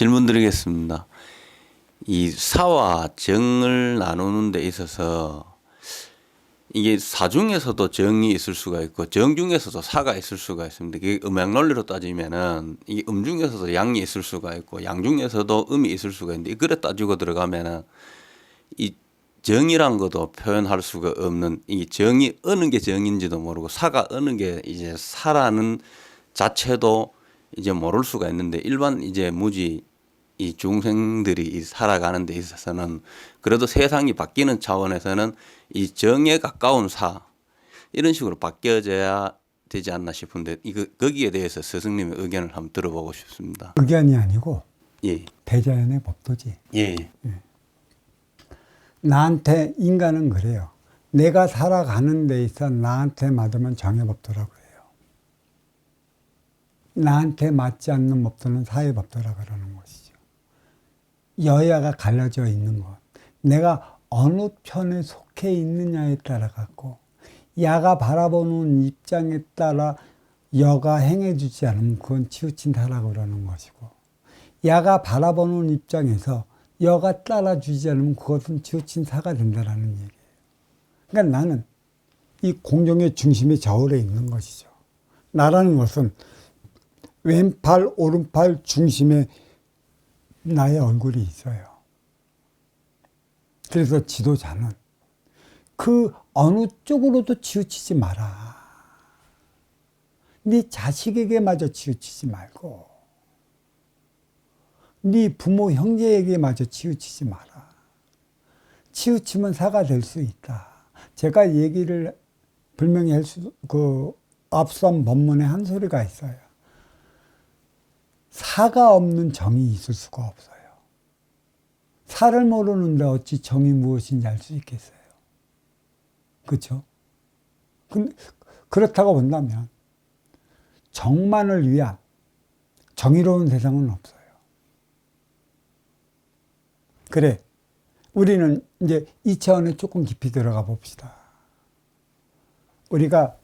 질문 드리겠습니다. 이 사와 정을 나누는 데 있어서 이게 사 중에서도 정이 있을 수가 있고 정 중에서도 사가 있을 수가 있습니다. 이게 음양 논리로 따지면은 이 중에서도 양이 있을 수가 있고 양 중에서도 음이 있을 수가 있는데 그래 따지고 들어가면은 이 정이란 것도 표현할 수가 없는 이 정이 어느 게 정인지도 모르고 사가 어느 게 이제 사라는 자체도 이제 모를 수가 있는데 일반 이제 무지 이 중생들이 살아가는 데 있어서는 그래도 세상이 바뀌는 차원에서는 이 정에 가까운 사 이런 식으로 바뀌어져야 되지 않나 싶은데 이거 거기에 대해서 스승님의 의견을 한번 들어보고 싶습니다. 의견이 아니고 예. 대자연의 법도지. 예. 나한테 인간은 그래요. 내가 살아가는 데 있어 나한테 맞으면 정의 법도라고 해요. 나한테 맞지 않는 법도는 사회 법도라고 그러는 것이죠. 여야가 갈라져 있는 것. 내가 어느 편에 속해 있느냐에 따라 갖고 야가 바라보는 입장에 따라 여가 행해주지 않으면 그건 치우친 사라고 그러는 것이고 야가 바라보는 입장에서 여가 따라주지 않으면 그것은 치우친 사가 된다는 얘기예요. 그러니까 나는 이 공정의 중심에 저울에 있는 것이죠. 나라는 것은 왼팔 오른팔 중심에 나의 얼굴이 있어요. 그래서 지도자는 그 어느 쪽으로도 치우치지 마라. 네 자식에게 마저 치우치지 말고 네 부모 형제에게 마저 치우치지 마라. 치우치면 사가 될 수 있다. 제가 얘기를 분명히 앞선 법문에 한 소리가 있어요. 사가 없는 정이 있을 수가 없어요. 사를 모르는데 어찌 정이 무엇인지 알 수 있겠어요. 그렇죠? 그렇다고 본다면 정만을 위한 정의로운 세상은 없어요. 그래, 우리는 이제 이 차원에 조금 깊이 들어가 봅시다. 우리가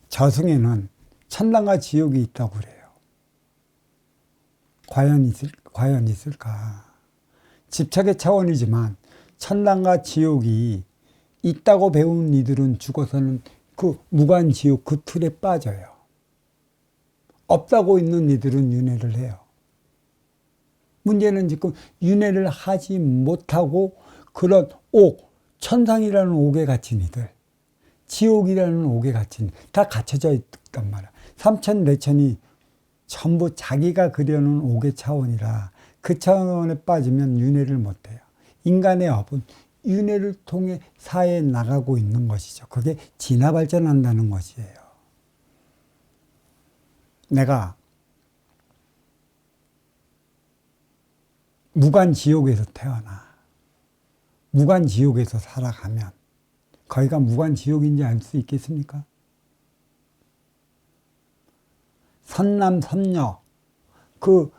저승에는 천당과 지옥이 있다고 그래요. 과연 있을까? 집착의 차원이지만 천당과 지옥이 있다고 배운 이들은 죽어서는 그 무간지옥 그 틀에 빠져요. 없다고 있는 이들은 윤회를 해요. 문제는 지금 윤회를 하지 못하고 그런 천상이라는 옥에 갇힌 이들, 지옥이라는 옥에 갇힌 다 갇혀져 있단 말이야. 삼천 내천이 전부 자기가 그려놓은 옥의 차원이라 그 차원에 빠지면 윤회를 못해요. 인간의 업은 윤회를 통해 사회에 나가고 있는 것이죠. 그게 진화 발전한다는 것이에요. 내가 무간지옥에서 태어나 무간지옥에서 살아가면 거기가 무간지옥인지 알 수 있겠습니까? 선남선녀 그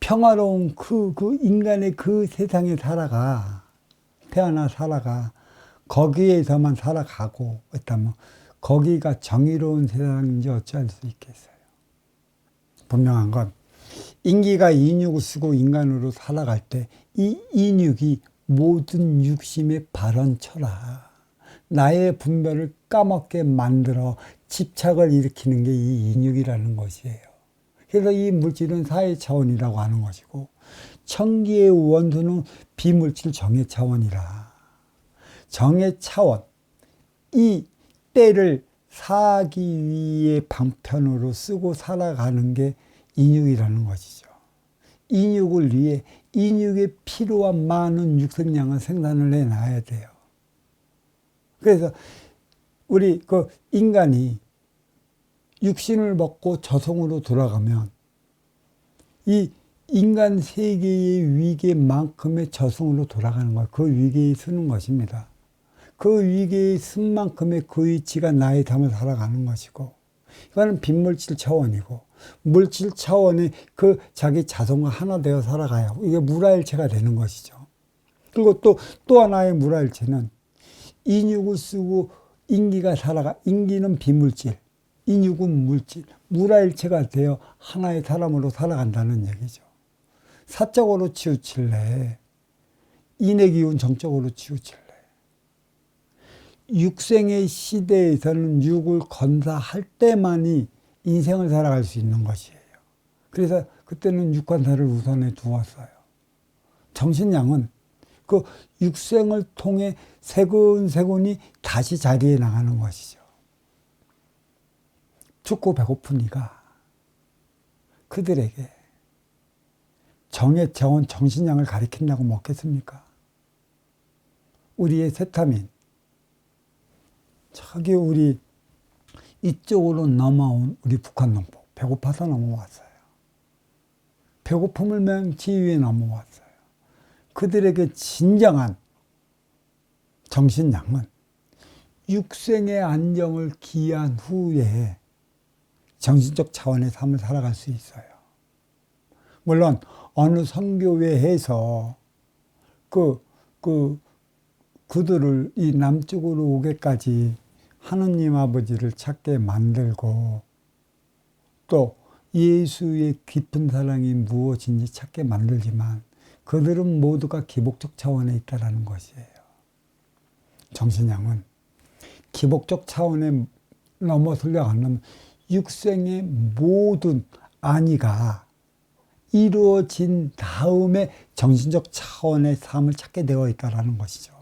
평화로운 그 인간의 그 세상에 태어나 살아가 거기에서만 살아가고 있다면 거기가 정의로운 세상인지 어찌할 수 있겠어요. 분명한 건 인기가 인육을 쓰고 인간으로 살아갈 때 이 인육이 모든 육심의 발원처라. 나의 분별을 까먹게 만들어 집착을 일으키는 게 이 인육이라는 것이에요. 그래서 이 물질은 사회 차원이라고 하는 것이고 천기의 원수는 비물질 정의 차원이라. 정의 차원, 이 때를 사기 위해 방편으로 쓰고 살아가는 게 인육이라는 것이죠. 인육을 위해 인육에 필요한 많은 육성량을 생산을 해놔야 돼요. 그래서 우리 인간이 육신을 먹고 저승으로 돌아가면 이 인간 세계의 위계만큼의 저승으로 돌아가는 거예요. 그 위계에 쓰는 것입니다. 그 위계에 쓴 만큼의 그 위치가 나의 삶을 살아가는 것이고 이거는 빈물질 차원이고 물질 차원의 그 자기 자손과 하나 되어 살아가야 하고 이게 물화일체가 되는 것이죠. 그리고 또 하나의 물화일체는 인육을 쓰고 인기가 인기는 비물질, 인육은 물질, 물화일체가 되어 하나의 사람으로 살아간다는 얘기죠. 사적으로 치우칠래? 인의 기운 정적으로 치우칠래? 육생의 시대에서는 육을 건사할 때만이 인생을 살아갈 수 있는 것이에요. 그래서 그때는 육관사를 우선에 두었어요. 정신량은 그 육생을 통해 세근세근이 다시 자리에 나가는 것이죠. 춥고 배고픈 이가 그들에게 정의 재원 정신량을 가리킨다고 먹겠습니까? 우리의 세타민, 저기 우리 이쪽으로 넘어온 우리 북한 농포, 배고파서 넘어왔어요. 배고픔을 명치 위해 넘어왔어요. 그들에게 진정한 정신량은 육생의 안정을 기한 후에 정신적 차원의 삶을 살아갈 수 있어요. 물론 어느 선교회에서 그들을 이 남쪽으로 오게까지 하느님 아버지를 찾게 만들고 또 예수의 깊은 사랑이 무엇인지 찾게 만들지만 그들은 모두가 기복적 차원에 있다는 것이에요. 정신량은 기복적 차원에 넘어서려 하면 육생의 모든 안위가 이루어진 다음에 정신적 차원의 삶을 찾게 되어 있다는 것이죠.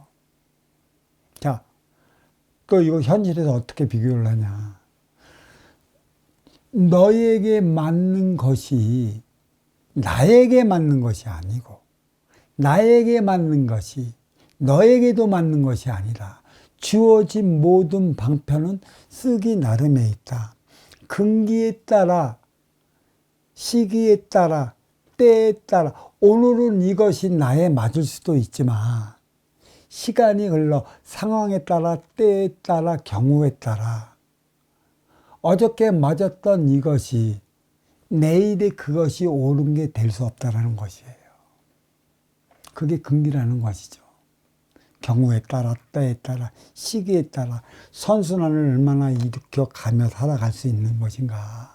자, 또 이거 현실에서 어떻게 비교를 하냐. 너에게 맞는 것이 나에게 맞는 것이 아니고 나에게 맞는 것이 너에게도 맞는 것이 아니라 주어진 모든 방편은 쓰기 나름에 있다. 근기에 따라 시기에 따라 때에 따라 오늘은 이것이 나에 맞을 수도 있지만 시간이 흘러 상황에 따라 때에 따라 경우에 따라 어저께 맞았던 이것이 내일에 그것이 옳은 게 될 수 없다는 것이에요. 그게 근기라는 것이죠. 경우에 따라 때에 따라 시기에 따라 선순환을 얼마나 일으켜가며 살아갈 수 있는 것인가.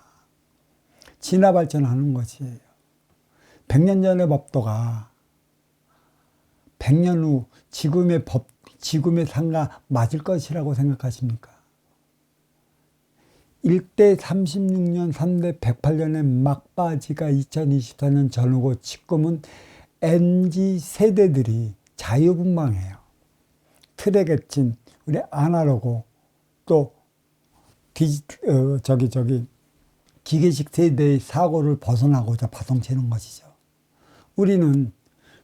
진화 발전하는 것이에요. 100년 전의 법도가 100년 후 지금의 상과 맞을 것이라고 생각하십니까? 1대 36년, 3대 108년의 막바지가 2024년 전후고 지금은 MZ 세대들이 자유분방해요. 틀에 갇힌 우리 아날로그 또 기계식 세대의 사고를 벗어나고자 바통치는 것이죠. 우리는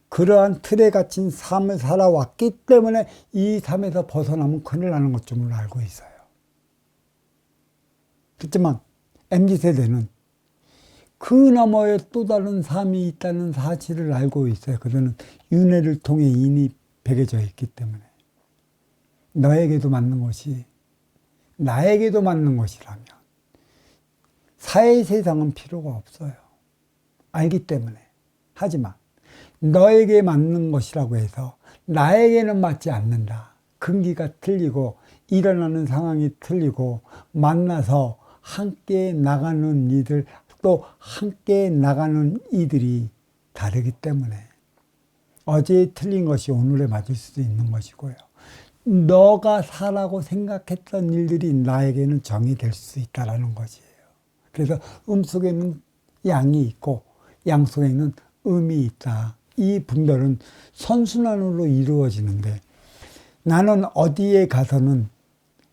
그러한 틀에 갇힌 삶을 살아왔기 때문에 이 삶에서 벗어나면 큰일 나는 것 좀 알고 있어요. 그렇지만 MZ세대는 그 너머에 또 다른 삶이 있다는 사실을 알고 있어요. 그들은 윤회를 통해 이미 배겨져 있기 때문에. 너에게도 맞는 것이 나에게도 맞는 것이라면 사회 세상은 필요가 없어요. 알기 때문에. 하지만 너에게 맞는 것이라고 해서 나에게는 맞지 않는다. 근기가 틀리고 일어나는 상황이 틀리고 만나서 함께 나가는 이들 또 함께 나가는 이들이 다르기 때문에 어제에 틀린 것이 오늘에 맞을 수도 있는 것이고요. 너가 사라고 생각했던 일들이 나에게는 정이 될 수 있다는 것이에요. 그래서 속에는 양이 있고 양 속에는 음이 있다. 이 분별은 선순환으로 이루어지는데 나는 어디에 가서는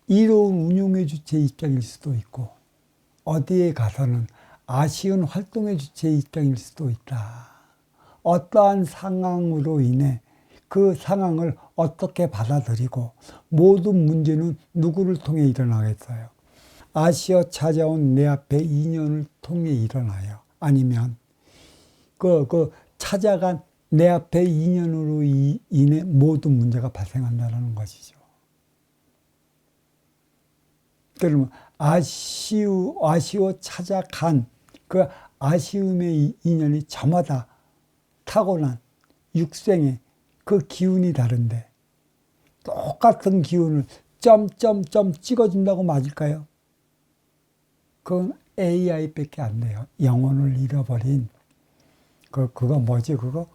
이로운 운용의 주체 입장일 수도 있고 어디에 가서는 아쉬운 활동의 주체 입장일 수도 있다. 어떠한 상황으로 인해 그 상황을 어떻게 받아들이고 모든 문제는 누구를 통해 일어나겠어요? 아쉬워 찾아온 내 앞에 인연을 통해 일어나요. 아니면 찾아간 내 앞에 인연으로 인해 모든 문제가 발생한다는 것이죠. 그러면 아쉬워 찾아간 그 아쉬움의 인연이 저마다 타고난 육생의 그 기운이 다른데 똑같은 기운을 점점점 찍어준다고 맞을까요? 그건 AI밖에 안 돼요. 영혼을 잃어버린 그거 뭐지, 그거?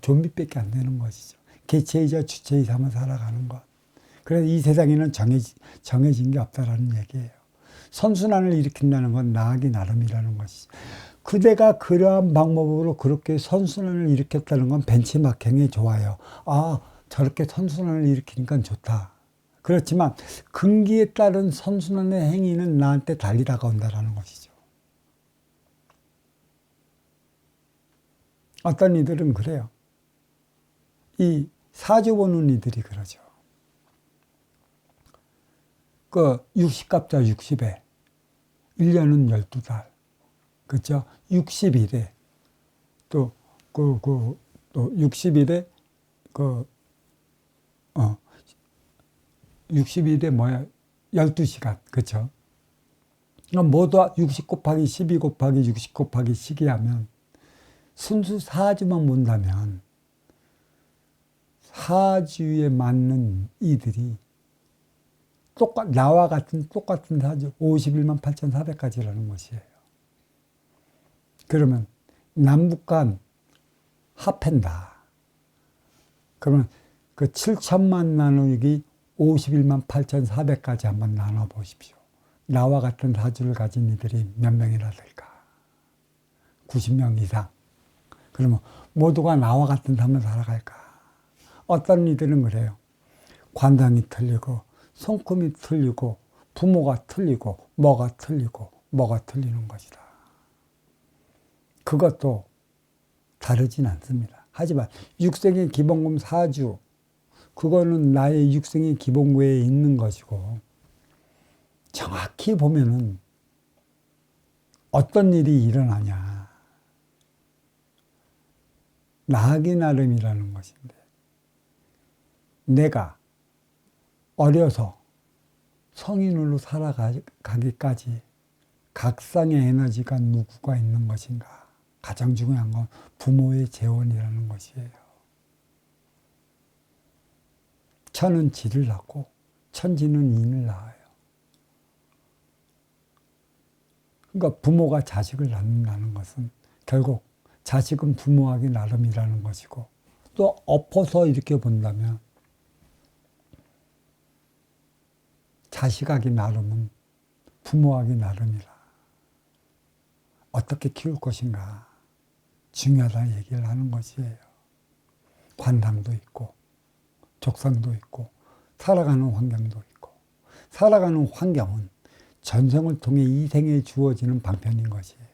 좀비밖에 안 되는 것이죠. 개체이자 주체이자 하며 살아가는 것. 그래서 이 세상에는 정해진 게 없다라는 얘기예요. 선순환을 일으킨다는 건 나하기 나름이라는 것이죠. 그대가 그러한 방법으로 그렇게 선순환을 일으켰다는 건 벤치마킹이 좋아요. 아, 저렇게 선순환을 일으키니까 좋다. 그렇지만 근기에 따른 선순환의 행위는 나한테 달리 다가온다라는 것이죠. 어떤 이들은 그래요. 이 사주 보는 이들이 그러죠. 그 60갑자 60에 1년은 12달. 그죠? 60일에 또 60일에 60일에 뭐야? 12시간. 그죠? 그럼 모두 60 곱하기 12 곱하기 60 곱하기 12 하면 순수 사주만 본다면 사주에 맞는 이들이 나와 같은 똑같은 사주 51만 8,400가지라는 것이에요. 그러면 남북 간 합한다. 그러면 그 7천만 나누기 51만 8,400까지 한번 나눠 보십시오. 나와 같은 사주를 가진 이들이 몇 명이나 될까? 90명 이상. 그러면 모두가 나와 같은 삶을 살아갈까? 어떤 이들은 그래요. 관상이 틀리고 손금이 틀리고 부모가 틀리고 뭐가 틀리는 것이다. 그것도 다르진 않습니다. 하지만 육생의 기본금 사주, 그거는 나의 육생의 기본구에 있는 것이고, 정확히 보면은 어떤 일이 일어나냐. 나하기 나름이라는 것인데, 내가 어려서 성인으로 살아가기까지 각상의 에너지가 누구가 있는 것인가. 가장 중요한 건 부모의 재원이라는 것이에요. 천은 지를 낳고 천지는 인을 낳아요. 그러니까 부모가 자식을 낳는다는 것은 결국 자식은 부모하기 나름이라는 것이고, 또 엎어서 이렇게 본다면 자식하기 나름은 부모하기 나름이라. 어떻게 키울 것인가 중요하다는 얘기를 하는 것이에요. 관상도 있고 족상도 있고 살아가는 환경도 있고, 살아가는 환경은 전생을 통해 이 생에 주어지는 방편인 것이에요.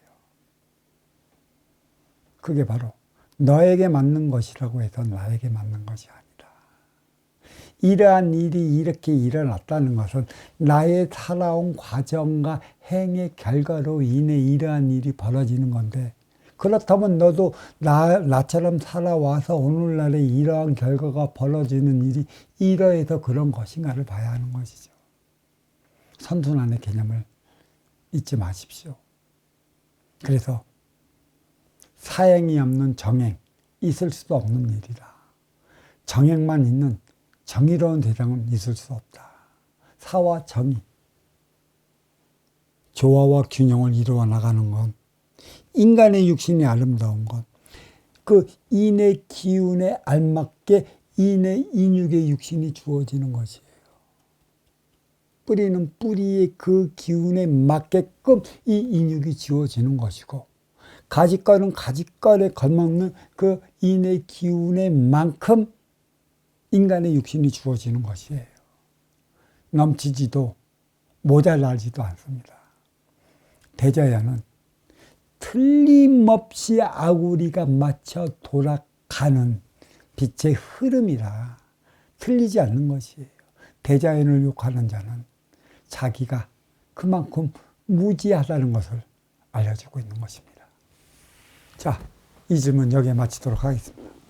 그게 바로 너에게 맞는 것이라고 해서 나에게 맞는 것이 아니다. 이러한 일이 이렇게 일어났다는 것은 나의 살아온 과정과 행의 결과로 인해 이러한 일이 벌어지는 건데, 그렇다면 너도 나처럼 살아와서 오늘날에 이러한 결과가 벌어지는 일이 이러해서 그런 것인가를 봐야 하는 것이죠. 선순환의 개념을 잊지 마십시오. 그래서 사행이 없는 정행, 있을 수도 없는 일이다. 정행만 있는 정의로운 세상은 있을 수 없다. 사와 정의, 조화와 균형을 이루어 나가는 건, 인간의 육신이 아름다운 것, 그 인의 기운에 알맞게 인의 인육의 육신이 주어지는 것이에요. 뿌리는 뿌리의 그 기운에 맞게끔 이 인육이 주어지는 것이고, 가지과는 가지과에 걸맞는 그 인의 기운에 만큼 인간의 육신이 주어지는 것이에요. 넘치지도 모자라지도 않습니다. 대자연은 틀림없이 아구리가 맞춰 돌아가는 빛의 흐름이라 틀리지 않는 것이에요. 대자연을 욕하는 자는 자기가 그만큼 무지하다는 것을 알려주고 있는 것입니다. 자, 이 질문 여기에 마치도록 하겠습니다.